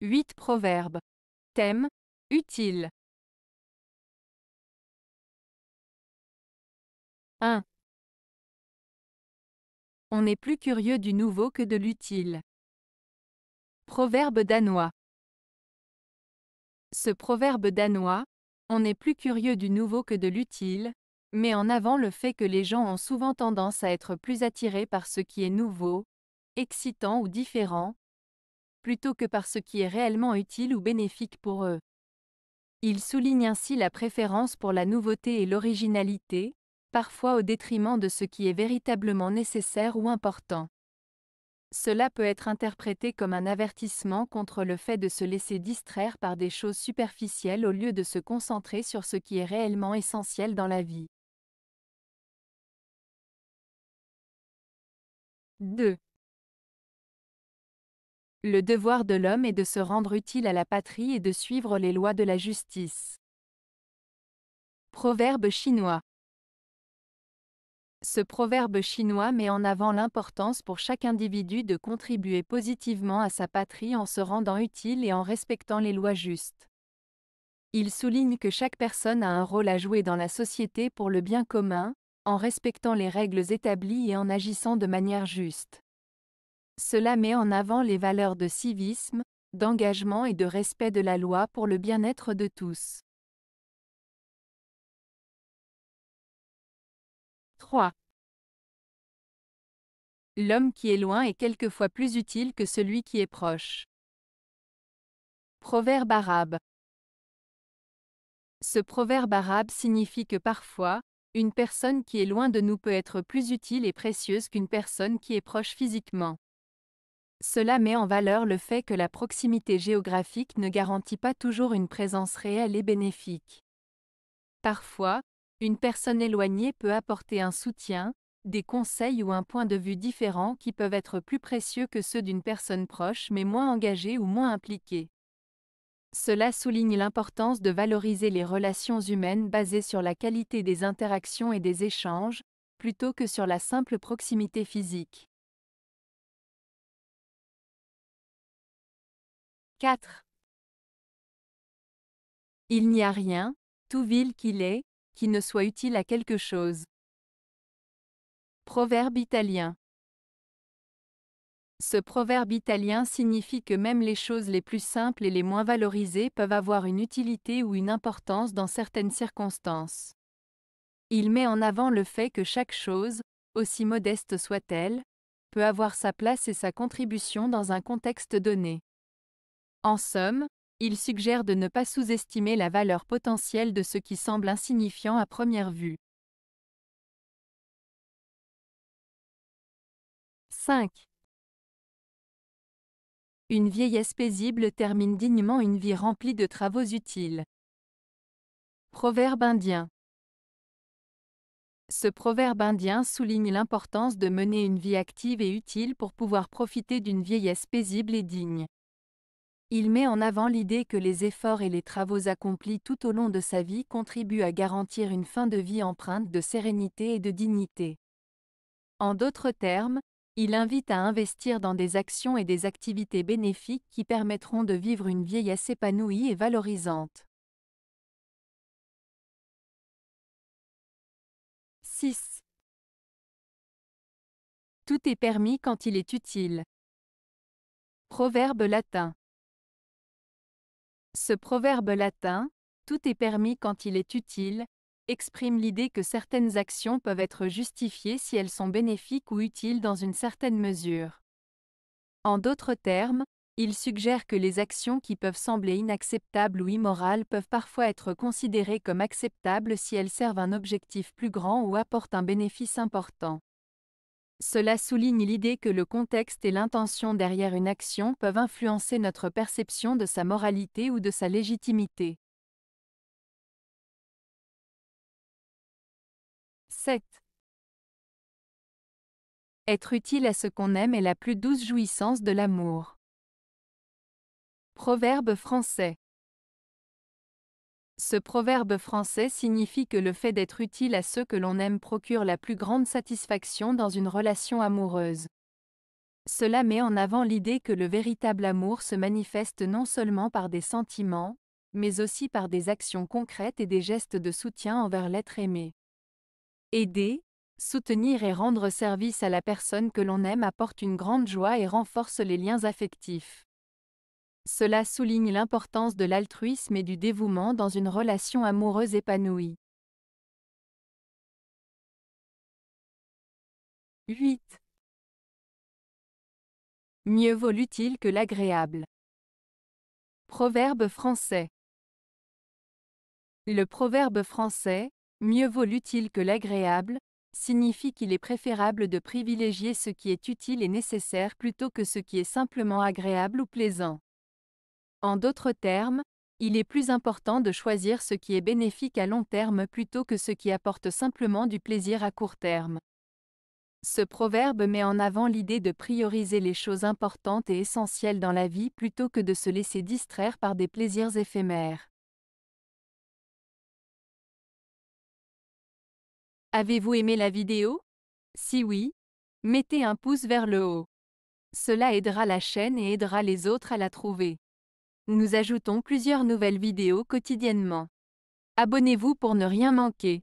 8 proverbes. Thème: utile. 1. On est plus curieux du nouveau que de l'utile. Proverbe danois. Ce proverbe danois, on est plus curieux du nouveau que de l'utile, met en avant le fait que les gens ont souvent tendance à être plus attirés par ce qui est nouveau, excitant ou différent, plutôt que par ce qui est réellement utile ou bénéfique pour eux. Il souligne ainsi la préférence pour la nouveauté et l'originalité, parfois au détriment de ce qui est véritablement nécessaire ou important. Cela peut être interprété comme un avertissement contre le fait de se laisser distraire par des choses superficielles au lieu de se concentrer sur ce qui est réellement essentiel dans la vie. 2. Le devoir de l'homme est de se rendre utile à la patrie et de suivre les lois de la justice. Proverbe chinois. Ce proverbe chinois met en avant l'importance pour chaque individu de contribuer positivement à sa patrie en se rendant utile et en respectant les lois justes. Il souligne que chaque personne a un rôle à jouer dans la société pour le bien commun, en respectant les règles établies et en agissant de manière juste. Cela met en avant les valeurs de civisme, d'engagement et de respect de la loi pour le bien-être de tous. 3. L'homme qui est loin est quelquefois plus utile que celui qui est proche. Proverbe arabe. Ce proverbe arabe signifie que parfois, une personne qui est loin de nous peut être plus utile et précieuse qu'une personne qui est proche physiquement. Cela met en valeur le fait que la proximité géographique ne garantit pas toujours une présence réelle et bénéfique. Parfois, une personne éloignée peut apporter un soutien, des conseils ou un point de vue différent qui peuvent être plus précieux que ceux d'une personne proche mais moins engagée ou moins impliquée. Cela souligne l'importance de valoriser les relations humaines basées sur la qualité des interactions et des échanges, plutôt que sur la simple proximité physique. 4. Il n'y a rien, tout vil qu'il est, qui ne soit utile à quelque chose. Proverbe italien. Ce proverbe italien signifie que même les choses les plus simples et les moins valorisées peuvent avoir une utilité ou une importance dans certaines circonstances. Il met en avant le fait que chaque chose, aussi modeste soit-elle, peut avoir sa place et sa contribution dans un contexte donné. En somme, il suggère de ne pas sous-estimer la valeur potentielle de ce qui semble insignifiant à première vue. 5. Une vieillesse paisible termine dignement une vie remplie de travaux utiles. Proverbe indien. Ce proverbe indien souligne l'importance de mener une vie active et utile pour pouvoir profiter d'une vieillesse paisible et digne. Il met en avant l'idée que les efforts et les travaux accomplis tout au long de sa vie contribuent à garantir une fin de vie empreinte de sérénité et de dignité. En d'autres termes, il invite à investir dans des actions et des activités bénéfiques qui permettront de vivre une vieillesse épanouie et valorisante. 6. Tout est permis quand il est utile. Proverbe latin. Ce proverbe latin, tout est permis quand il est utile, exprime l'idée que certaines actions peuvent être justifiées si elles sont bénéfiques ou utiles dans une certaine mesure. En d'autres termes, il suggère que les actions qui peuvent sembler inacceptables ou immorales peuvent parfois être considérées comme acceptables si elles servent un objectif plus grand ou apportent un bénéfice important. Cela souligne l'idée que le contexte et l'intention derrière une action peuvent influencer notre perception de sa moralité ou de sa légitimité. 7. Être utile à ce qu'on aime est la plus douce jouissance de l'amour. Proverbe français. Ce proverbe français signifie que le fait d'être utile à ceux que l'on aime procure la plus grande satisfaction dans une relation amoureuse. Cela met en avant l'idée que le véritable amour se manifeste non seulement par des sentiments, mais aussi par des actions concrètes et des gestes de soutien envers l'être aimé. Aider, soutenir et rendre service à la personne que l'on aime apporte une grande joie et renforce les liens affectifs. Cela souligne l'importance de l'altruisme et du dévouement dans une relation amoureuse épanouie. 8. Mieux vaut l'utile que l'agréable. Proverbe français. Le proverbe français « mieux vaut l'utile que l'agréable » signifie qu'il est préférable de privilégier ce qui est utile et nécessaire plutôt que ce qui est simplement agréable ou plaisant. En d'autres termes, il est plus important de choisir ce qui est bénéfique à long terme plutôt que ce qui apporte simplement du plaisir à court terme. Ce proverbe met en avant l'idée de prioriser les choses importantes et essentielles dans la vie plutôt que de se laisser distraire par des plaisirs éphémères. Avez-vous aimé la vidéo? Si oui, mettez un pouce vers le haut. Cela aidera la chaîne et aidera les autres à la trouver. Nous ajoutons plusieurs nouvelles vidéos quotidiennement. Abonnez-vous pour ne rien manquer.